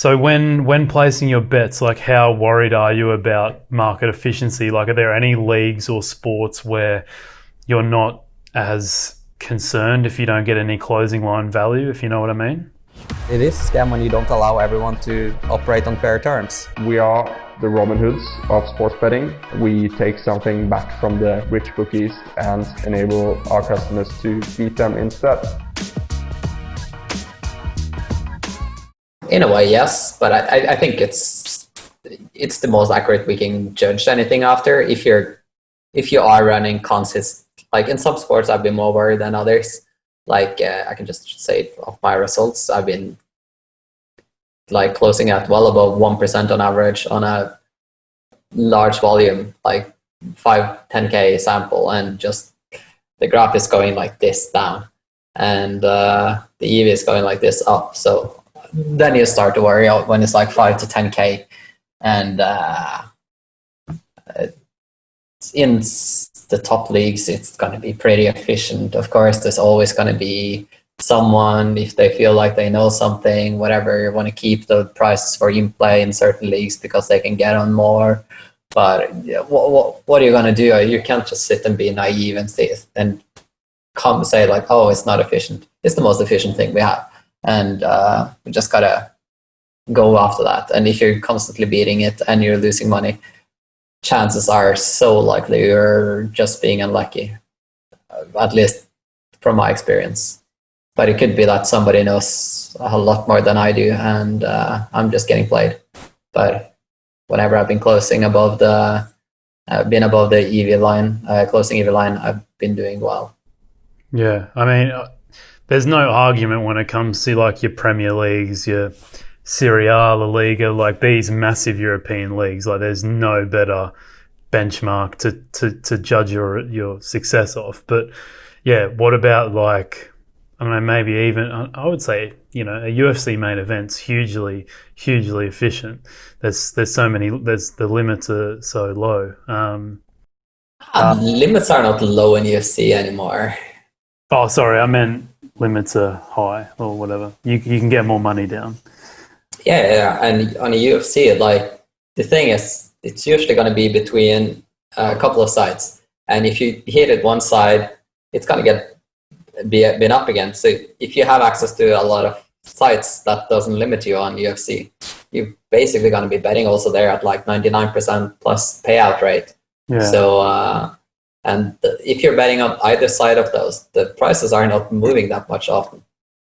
So when placing your bets, like how worried are you about market efficiency? Like, are there any leagues or sports where you're not as concerned if you don't get any closing line value, if you know what I mean? It is a scam when you don't allow everyone to operate on fair terms. We are the Robin Hoods of sports betting. We take something back from the rich bookies and enable our customers to beat them instead. In a way, yes, but I think it's the most accurate we can judge anything after. If you are running consist, like in some sports, I've been more worried than others. Like I can just say of my results, I've been like closing at well above 1% on average on a large volume, like 5-10K sample, and just the graph is going like this down, and the EV is going like this up. So then you start to worry out when it's like 5 to 10K, and in the top leagues, it's going to be pretty efficient. Of course, there's always going to be someone, if they feel like they know something, whatever, want to keep the prices for in play in certain leagues because they can get on more. But what are you going to do? You can't just sit and be naive and come say like, oh, it's not efficient. It's the most efficient thing we have. And we just got to go after that. And if you're constantly beating it and you're losing money, chances are so likely you're just being unlucky, at least from my experience. But it could be that somebody knows a lot more than I do, and I'm just getting played. But whenever I've been closing above the EV line, closing EV line, I've been doing well. Yeah, I mean, there's no argument when it comes to like your Premier Leagues, your Serie A, La Liga, like these massive European leagues. Like, there's no better benchmark to judge your success off. But yeah, what about like, I don't know, maybe even I would say, you know, a UFC main event's hugely efficient. There's so many. The limits are so low. Limits are not low in UFC anymore. Oh, sorry, I meant limits are high or whatever. You can get more money down. Yeah, and on a UFC, like the thing is, it's usually going to be between a couple of sides, and if you hit it one side, it's going to be up again. So if you have access to a lot of sites, that doesn't limit you on UFC. You're basically going to be betting also there at like 99% plus payout rate. Yeah. So and if you're betting on either side of those, the prices are not moving that much often.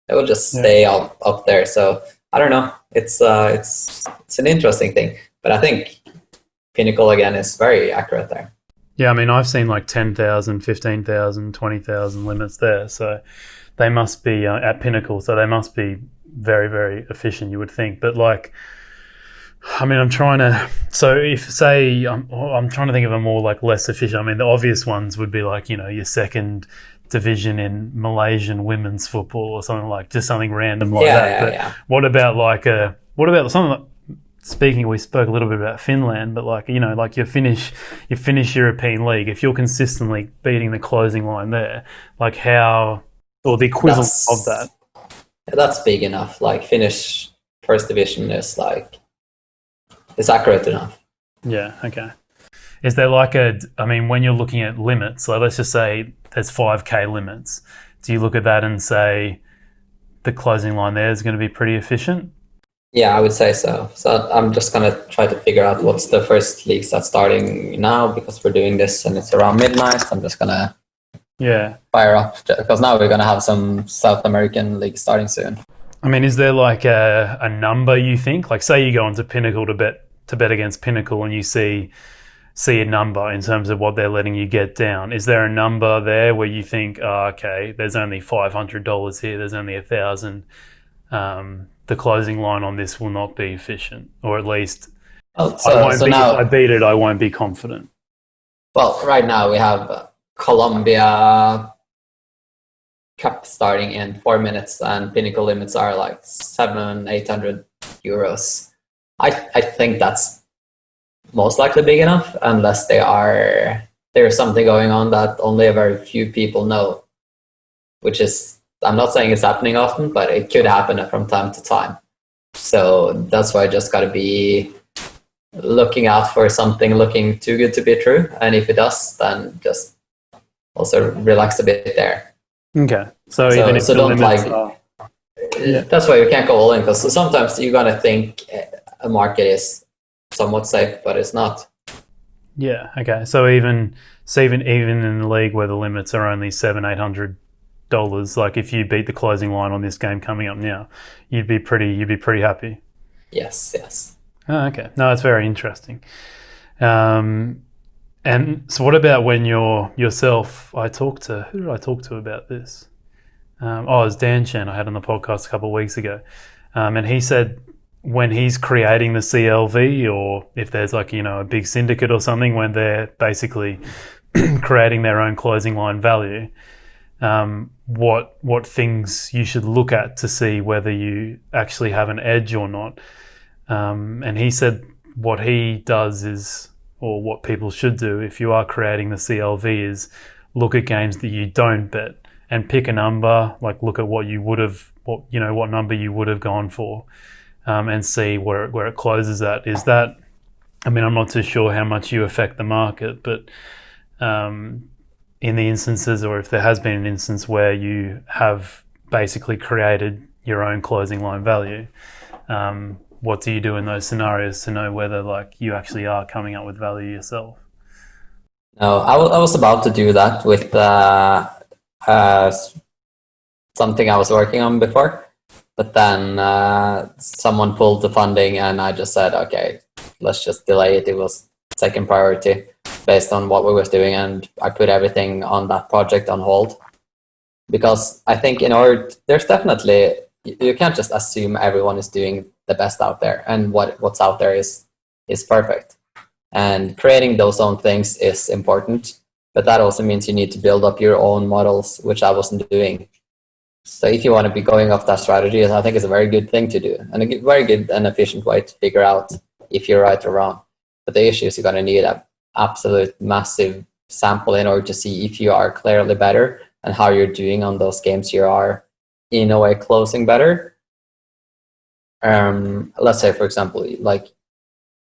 They will just stay up there. So I don't know. It's an interesting thing, but I think Pinnacle again is very accurate there. Yeah, I mean, I've seen like 10,000, 15,000, 20,000 limits there. So they must be at Pinnacle. So they must be very, very efficient, you would think. But like, I mean, I'm trying to think of a more like less efficient. I mean, the obvious ones would be like, you know, your second division in Malaysian women's football or something like, just something random like that. But what about something like, we spoke a little bit about Finland, but like, you know, like your Finnish European league, if you're consistently beating the closing line there, like how, or the equivalent of that. That's big enough. Like Finnish first division is like, it's accurate enough. Yeah, okay. Is there like when you're looking at limits, so let's just say there's 5K limits, do you look at that and say the closing line there is going to be pretty efficient? Yeah, I would say so. So I'm just going to try to figure out what's the first leagues that's starting now, because we're doing this and it's around midnight. I'm just going to fire up, because now we're going to have some South American leagues starting soon. I mean, is there like a number you think? Like, say you go onto Pinnacle to bet against Pinnacle and you see a number in terms of what they're letting you get down. Is there a number there where you think, okay, there's only $500 here, there's only $1,000. The closing line on this will not be efficient, or at least if I beat it, I won't be confident. Well, right now we have Colombia Cup starting in 4 minutes, and Pinnacle limits are like 700-800 euros. I think that's most likely big enough, unless there's something going on that only a very few people know, which is, I'm not saying it's happening often, but it could happen from time to time. So that's why I just got to be looking out for something looking too good to be true. And if it does, then just also relax a bit there. Okay. So even if the don't limits like, are... Yeah. That's why you can't go all in, because sometimes you're going to think a market is somewhat safe, but it's not. Yeah. Okay. So even in the league where the limits are only $700-800, like if you beat the closing line on this game coming up now, you'd be pretty happy. Yes. Oh, okay. No, it's very interesting. And so what about when you're yourself? Who did I talk to about this? It was Dan Chen I had on the podcast a couple of weeks ago. And he said when he's creating the CLV, or if there's like, a big syndicate or something, when they're basically creating their own closing line value, what things you should look at to see whether you actually have an edge or not. And he said what he does is, or what people should do if you are creating the CLV, is look at games that you don't bet and pick a number, like look at what number you would have gone for, and see where it closes at. Is that, I'm not too sure how much you affect the market, but in the instances, or if there has been an instance where you have basically created your own closing line value, what do you do in those scenarios to know whether like you actually are coming up with value yourself? No, I was about to do that with something I was working on before, but then someone pulled the funding, and I just said, okay, let's just delay it. It was second priority based on what we was doing, and I put everything on that project on hold, because I think there's definitely, you can't just assume everyone is doing the best out there, and what's out there is perfect. And creating those own things is important, but that also means you need to build up your own models, which I wasn't doing. So if you want to be going off that strategy, I think it's a very good thing to do, and a very good and efficient way to figure out if you're right or wrong. But the issue is you're going to need an absolute massive sample in order to see if you are clearly better and how you're doing on those games you are in a way closing better. Let's say, for example, like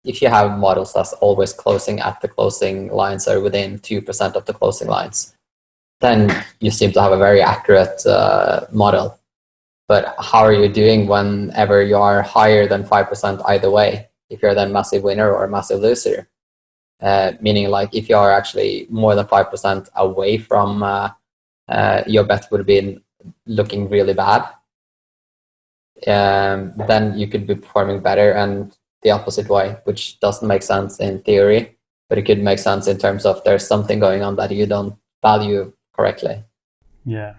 if you have models that's always closing at the closing lines or within 2% of the closing lines, then you seem to have a very accurate model. But how are you doing whenever you are higher than 5% either way? If you're then massive winner or massive loser? Meaning like if you are actually more than 5% away from your bet would have been looking really bad, then you could be performing better, and the opposite way, which doesn't make sense in theory, but it could make sense in terms of there's something going on that you don't value correctly. Yeah.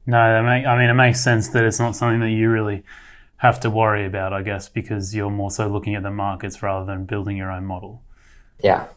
No, it makes sense that it's not something that you really have to worry about, I guess, because you're more so looking at the markets rather than building your own model. Yeah.